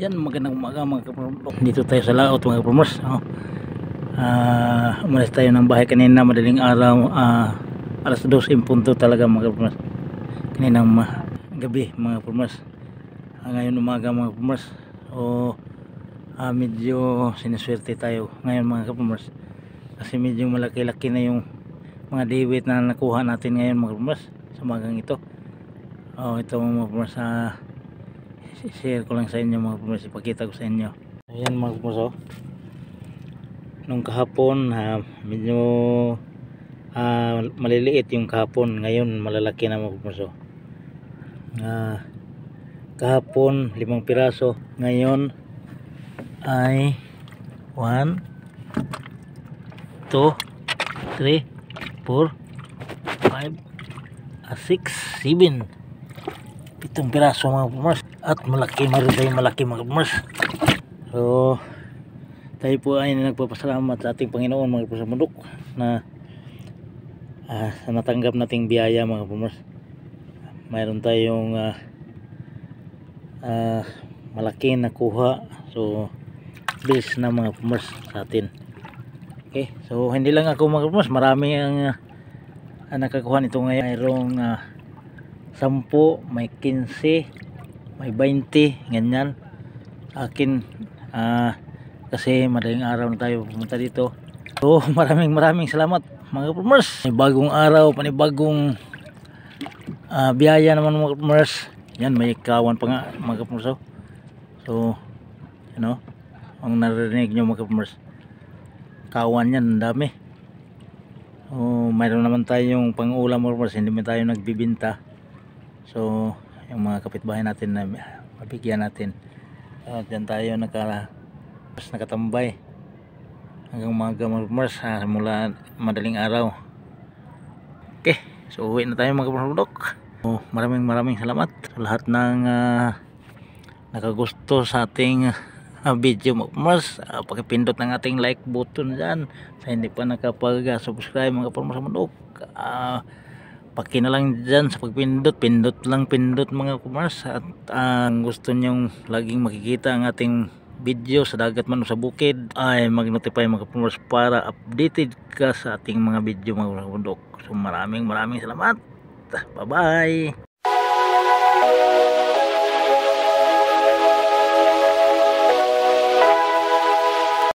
Yan, magandang umaga mga kapromos. Dito tayo sa laot mga kapromos. Umalis tayo ng bahay kanina madaling araw, alas 12 punto talaga mga kapromos. Kaninang gabi mga kapromos. Ngayon umaga mga kapromos. Medyo sinuswerte tayo ngayon mga kapromos. Kasi medyo malaki-laki na yung mga debit na nakuha natin ngayon mga kapromos sa umagang ito. Ito mga kapromos, share ko lang sa inyo mga kapromos, ipakita ko sa inyo. Ayan mga kapromos, nung kahapon medyo maliliit yung kahapon, ngayon malalaki na mga kapromos. Kahapon 5 piraso, ngayon ay 1 2 3 4 5 6 7 7 piraso mga kapromos. At malaki, meron tayong malaki mga kapromos. So tayo po ay nagpapasalamat sa ating Panginoon mga kapromos sa bundok na sa natanggap nating biyaya mga kapromos. Mayroon tayong malaki nakuha. So bilis na mga kapromos sa atin. Okay, so hindi lang ako mga kapromos, marami ang nakakuha nito ngayon. Mayroong 10, may 15, may 20, ganyan. Akin kasi madaling araw na tayo pumunta dito. So maraming salamat mga kapromos. May bagong araw, panibagong biyaya naman mga kapromos. Yan, may kawan pa nga mga kapromos. So ang narinig nyo mga kapromos, kawan yan, ang dami. Mayroon naman tayong pang-ulam mga kapromos, hindi man tayo nagbibinta. So yung mga kapitbahay natin na mabigyan natin. Diyan tayo nakatambay hanggang umaga mga kapromos, mula madaling araw. Okay, so uwi na tayo mga kapromos. Maraming salamat sa lahat ng nakagusto sa ating video mga kapromos. Pakipindot ng ating like button dyan sa hindi pa nakapag-subscribe mga kapromos sa bundok. Paki na lang dyan sa pagpindot, pindot mga kapromos. At gusto nyong laging makikita ang ating video sa dagat man o sa bukid, ay mag-notify mga kapromos para updated ka sa ating mga video mga kapromos. So maraming salamat. Bye bye.